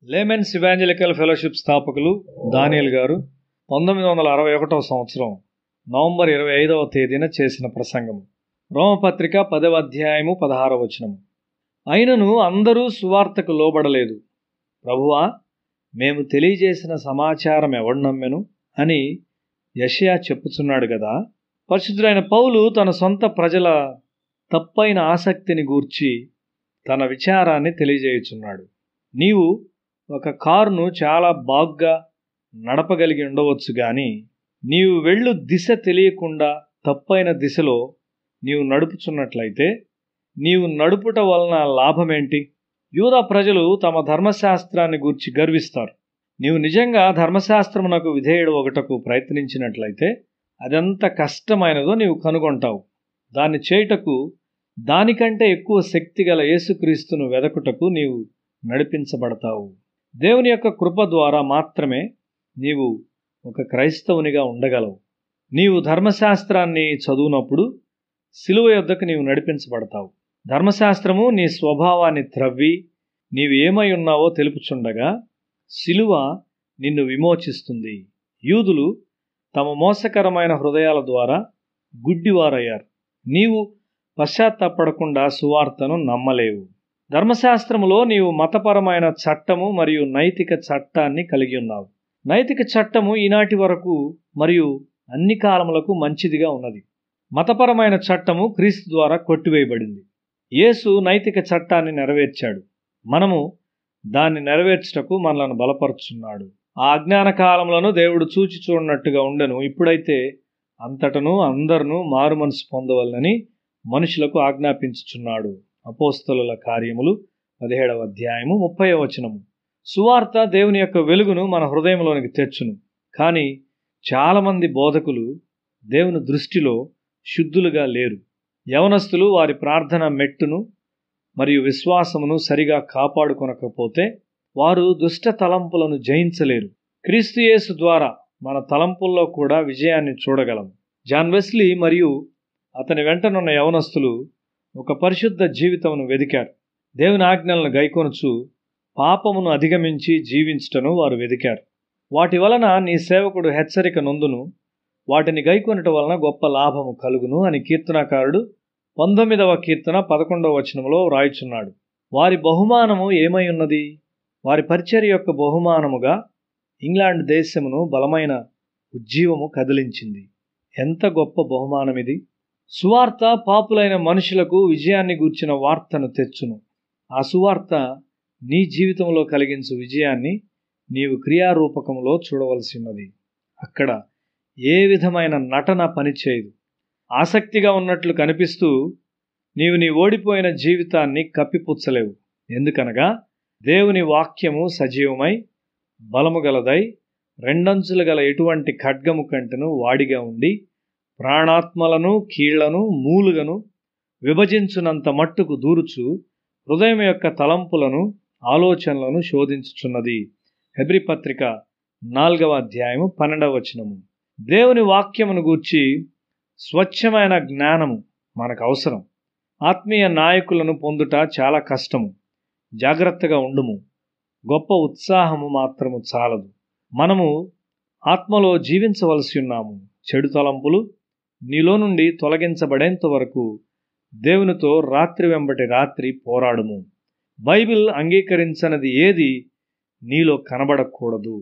Laymen's evangelical fellowship స్థాపకులు దానియేల్ గారు 1961 సంవత్సరం నవంబర్ 25వ తేదీన చేసిన ప్రసంగము. రోమపత్రిక 10వ అధ్యాయము 16వ వచనము. అయినను అందరూ సువార్తకు లోబడలేదు. ప్రభువా, మేము తెలియజేసిన సమాచారం ఎవడు నమ్మెను అని యెషయా చెప్పుచున్నాడు గదా. పరిశుద్ధుడైన పౌలు తన సొంత ప్రజల తప్పైన ఆసక్తిని గూర్చి తన విచారాన్ని తెలియజేయుచున్నాడు. నీవు ఒక కారును చాలా బాగ్గా నడపగలిగి ఉండవచ్చు గాని నీవు వెళ్ళు దిశ తెలియకుండా తప్పైన దిశలో నీవు నడుపుచున్నట్లయితే నీవు నడుపుట వలన లాభమేంటి? యూదా ప్రజలు తమ ధర్మశాస్త్రాన్ని గూర్చి గర్విస్తారు. నీవు నిజంగా ధర్మశాస్త్రమునకు విధేయుడు ఒకటకు ప్రయత్నించినట్లయితే అదెంత కష్టమైనదో నీవు కనుగొంటావు. దాన్ని చేయుటకు దానికంటే ఎక్కువ శక్తి గల యేసుక్రీస్తును వెదకుటకు నీవు నడిపించబడతావు. దేవుని యొక్క కృప ద్వారా మాత్రమే నీవు ఒక క్రైస్తవునిగా ఉండగలవు. నీవు ధర్మశాస్త్రాన్ని చదువునప్పుడు సిలువ యొద్దకు నీవు నడిపించబడతావు. ధర్మశాస్త్రము నీ స్వభావాన్ని త్రవ్వి నీవు ఏమై ఉన్నావో తెలుపుచుండగా సిలువ నిన్ను విమోచిస్తుంది. యూదులు తమ మోసకరమైన హృదయాల ద్వారా గుడ్డివారయ్యారు. నీవు పశ్చాత్తాపడకుండా సువార్తను నమ్మలేవు. ధర్మశాస్త్రములో నీవు మతపరమైన చట్టము మరియు నైతిక చట్టాన్ని కలిగి ఉన్నావు. నైతిక చట్టము ఈనాటి వరకు మరియు అన్ని కాలములకు మంచిదిగా ఉన్నది. మతపరమైన చట్టము క్రీస్తు ద్వారా కొట్టివేయబడింది. యేసు నైతిక చట్టాన్ని నెరవేర్చాడు. మనము దాన్ని నెరవేర్చుటకు మనలను బలపరుచున్నాడు. ఆ అజ్ఞాన కాలములను దేవుడు చూచి చూడనట్టుగా ఉండెను. ఇప్పుడైతే అంతటను అందరూ మారుమనసు పొందవలనని మనుషులకు ఆజ్ఞాపించుచున్నాడు. అపోస్తలుల కార్యములు 17వ అధ్యాయము 30వ వచనము. సువార్త దేవుని యొక్క వెలుగును మన హృదయంలోనికి తెచ్చును. కానీ చాలామంది బోధకులు దేవుని దృష్టిలో శుద్ధులుగా లేరు. యవనస్తులు వారి ప్రార్థన మెట్టును మరియు విశ్వాసమును సరిగా కాపాడుకొనకపోతే వారు దుష్ట తలంపులను జయించలేరు. క్రీస్తు యేసు ద్వారా మన తలంపుల్లో కూడా విజయాన్ని చూడగలం. జాన్ వెస్లీ మరియు అతని వెంటనున్న యవనస్తులు ఒక పరిశుద్ధ జీవితమును వెదికారు. దేవుని ఆజ్ఞలను గైకొనుచు పాపమును అధిగమించి జీవించుటను వారు వెదికారు. వాటి వలన నీ సేవకుడు హెచ్చరిక నొందును, వాటిని గైకొనుట వలన గొప్ప లాభము కలుగును అని కీర్తనాకారుడు 19వ కీర్తన 11వ వచనములో వ్రాయుచున్నాడు. వారి బహుమానము ఏమై ఉన్నది? వారి పరిచర్య యొక్క బహుమానముగా ఇంగ్లాండ్ దేశమును బలమైన ఉజ్జీవము కదిలించింది. ఎంత గొప్ప బహుమానమిది! సువార్త పాపులైన మనుషులకు విజయాన్ని గూర్చిన వార్తను తెచ్చును. ఆ సువార్త నీ జీవితంలో కలిగించు విజయాన్ని నీవు క్రియారూపకంలో చూడవలసి ఉన్నది. అక్కడ ఏ విధమైన నటన పనిచేయదు. ఆసక్తిగా ఉన్నట్లు కనిపిస్తూ నీవు నీ ఓడిపోయిన జీవితాన్ని కప్పిపుచ్చలేవు. ఎందుకనగా దేవుని వాక్యము సజీవమై బలము గలదై రెండంచులు గల ఎటువంటి ఖడ్గము కంటెను వాడిగా ఉండి ప్రాణాత్మలను కీళ్లను మూలుగను విభజించునంత మట్టుకు దూరుచు హృదయం యొక్క తలంపులను ఆలోచనలను శోధించుచున్నది. హెబ్రీ పత్రిక 4వ అధ్యాయము 12వ వచనము. దేవుని వాక్యమును గూర్చి స్వచ్ఛమైన జ్ఞానము మనకు అవసరం. ఆత్మీయ నాయకులను పొందుట చాలా కష్టము. జాగ్రత్తగా ఉండుము. గొప్ప ఉత్సాహము మాత్రము చాలదు. మనము ఆత్మలో జీవించవలసి ఉన్నాము. చెడు తలంపులు నీలో నుండి తొలగించబడేంత వరకు దేవునితో రాత్రి వెంబటి రాత్రి పోరాడుము. బైబిల్ అంగీకరించనిది ఏది నీలో కనబడకూడదు.